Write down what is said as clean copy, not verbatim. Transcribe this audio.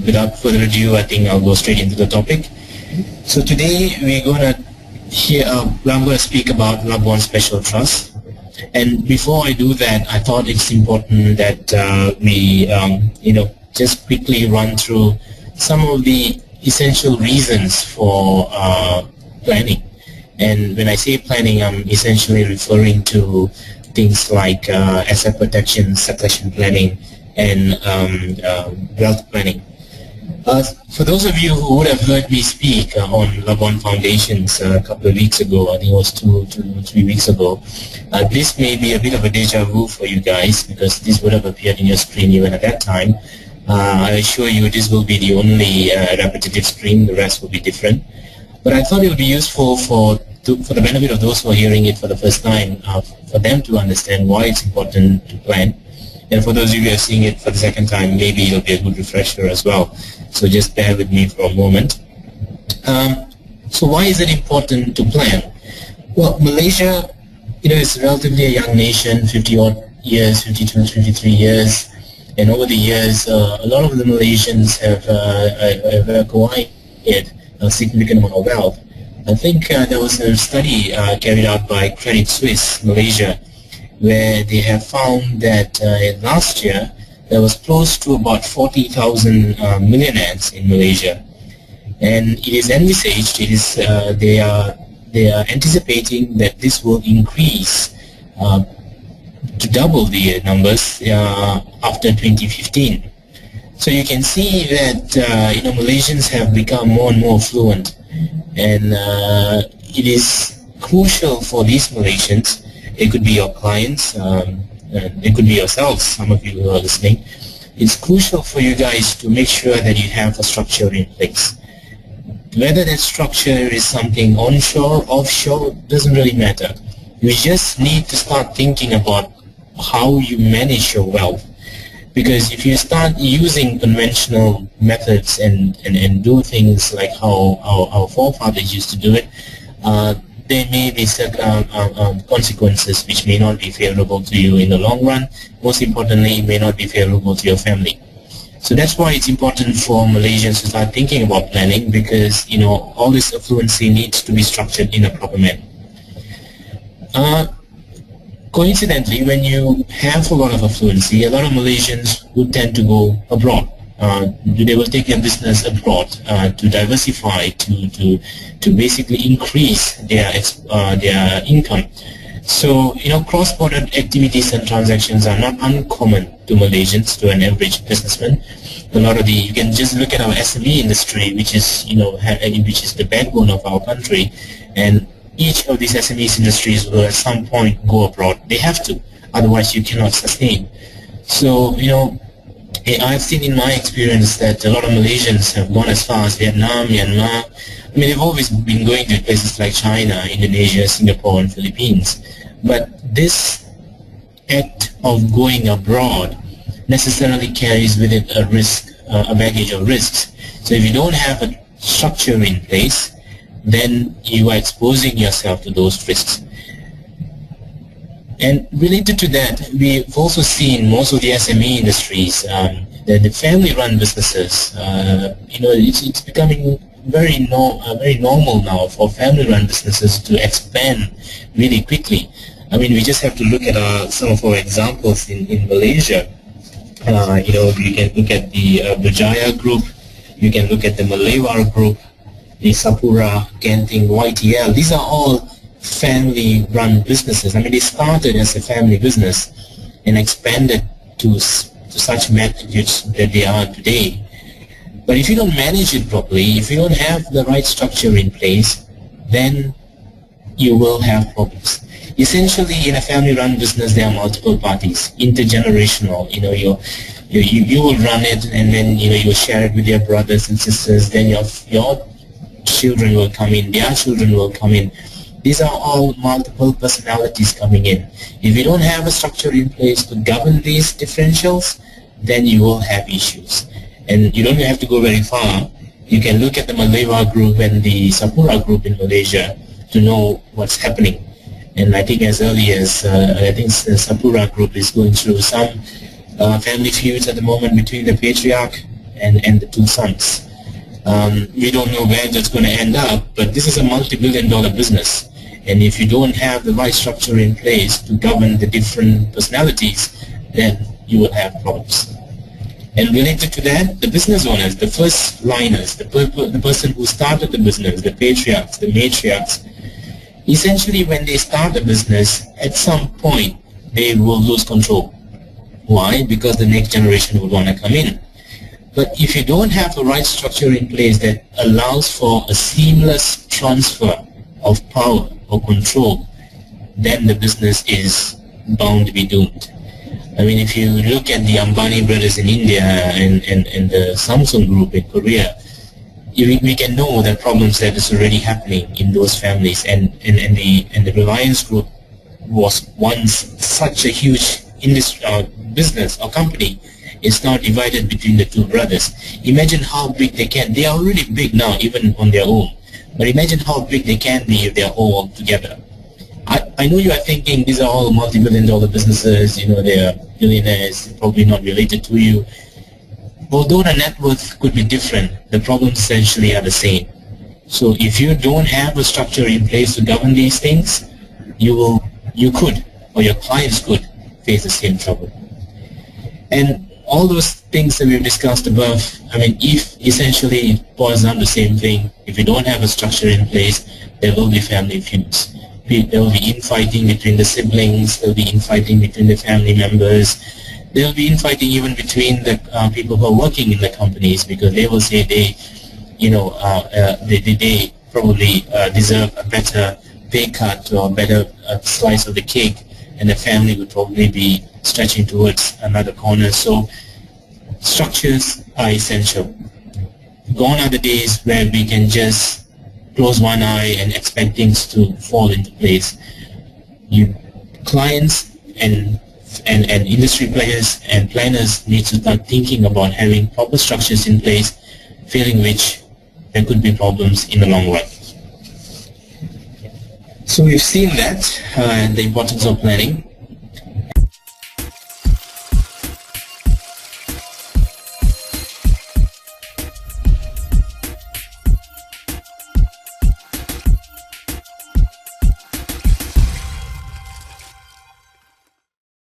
Without further ado, I think I'll go straight into the topic. So today we're going to I'm going to speak about Labuan Special Trust. And before I do that, I thought it's important that we just quickly run through some of the essential reasons for planning. And when I say planning, I'm essentially referring to things like asset protection, succession planning, and wealth planning. For those of you who would have heard me speak on Labuan Foundations a couple of weeks ago, I think it was 3 weeks ago, this may be a bit of a deja vu for you guys because this would have appeared in your screen even at that time. I assure you this will be the only repetitive stream, the rest will be different. But I thought it would be useful for the benefit of those who are hearing it for the first time, for them to understand why it's important to plan. And for those of you who are seeing it for the second time, maybe it'll be a good refresher as well. So just bear with me for a moment. So why is it important to plan? Well, Malaysia, is relatively a young nation, 50-odd years, 52, 53 years. And over the years, a lot of the Malaysians have acquired a significant amount of wealth. I think there was a study carried out by Credit Suisse, Malaysia, where they have found that last year there was close to about 40,000 millionaires in Malaysia, and it is envisaged, they are anticipating that this will increase to double the numbers after 2015. So you can see that Malaysians have become more and more affluent, and it is crucial for these Malaysians. It could be your clients, it could be yourselves, some of you who are listening. It's crucial for you guys to make sure that you have a structure in place. Whether that structure is something onshore, offshore, doesn't really matter. You just need to start thinking about how you manage your wealth. Because if you start using conventional methods and do things like how our forefathers used to do it, there may be consequences which may not be favorable to you in the long run. Most importantly, it may not be favorable to your family. So that's why it's important for Malaysians to start thinking about planning, because all this affluency needs to be structured in a proper manner. Coincidentally, when you have a lot of affluency, a lot of Malaysians would tend to go abroad. They will take their business abroad to diversify, to basically increase their income. So cross-border activities and transactions are not uncommon to Malaysians, to an average businessman. You can just look at our SME industry, which is which is the backbone of our country, and each of these SME industries will at some point go abroad. They have to, otherwise you cannot sustain. So I've seen in my experience that a lot of Malaysians have gone as far as Vietnam, Myanmar. I mean, they've always been going to places like China, Indonesia, Singapore, and Philippines. But this act of going abroad necessarily carries with it a risk, a baggage of risks. So if you don't have a structure in place, then you are exposing yourself to those risks. And related to that, we've also seen most of the SME industries, the family-run businesses, it's becoming very normal now for family-run businesses to expand really quickly. I mean, we just have to look at some of our examples in Malaysia. You can look at the Berjaya Group, you can look at the Malewar Group, the Sapura, Genting, YTL. These are all family-run businesses. I mean, they started as a family business and expanded to such magnitudes that they are today. But if you don't manage it properly, if you don't have the right structure in place, then you will have problems. Essentially, in a family-run business, there are multiple parties, intergenerational. You will run it, and then you'll share it with your brothers and sisters. Then your children will come in, their children will come in. These are all multiple personalities coming in. If you don't have a structure in place to govern these differentials, then you will have issues. And you don't have to go very far. You can look at the Malewar Group and the Sapura Group in Malaysia to know what's happening. And I think as early as, the Sapura Group is going through some family feuds at the moment between the patriarch and the two sons. We don't know where that's going to end up, but this is a multi-billion-dollar business. And if you don't have the right structure in place to govern the different personalities, then you will have problems. And related to that, the business owners, the first liners, the person who started the business, the patriarchs, the matriarchs, essentially when they start a business, at some point they will lose control. Why? Because the next generation will want to come in. But if you don't have the right structure in place that allows for a seamless transfer of power or control, then the business is bound to be doomed. I mean, if you look at the Ambani brothers in India and the Samsung group in Korea, we can know the problems that is already happening in those families. And the Reliance group was once such a huge industry, business or company. It's now divided between the two brothers. Imagine how big they can. They are already big now, even on their own. But imagine how big they can be if they are all together. I know you are thinking these are all multi-billion-dollar businesses, they are billionaires, probably not related to you. Although the net worth could be different, the problems essentially are the same. So if you don't have a structure in place to govern these things, you could, or your clients could, face the same trouble. And all those things that we've discussed above, if essentially it boils down to the same thing, if you don't have a structure in place, there will be family feuds. There will be infighting between the siblings, there will be infighting between the family members, there will be infighting even between the people who are working in the companies, because they will say they probably deserve a better pay cut or a better slice of the cake, and the family would probably be stretching towards another corner. So structures are essential. Gone are the days where we can just close one eye and expect things to fall into place. Clients and industry players and planners need to start thinking about having proper structures in place, failing which there could be problems in the long run. So we've seen that, the importance of planning.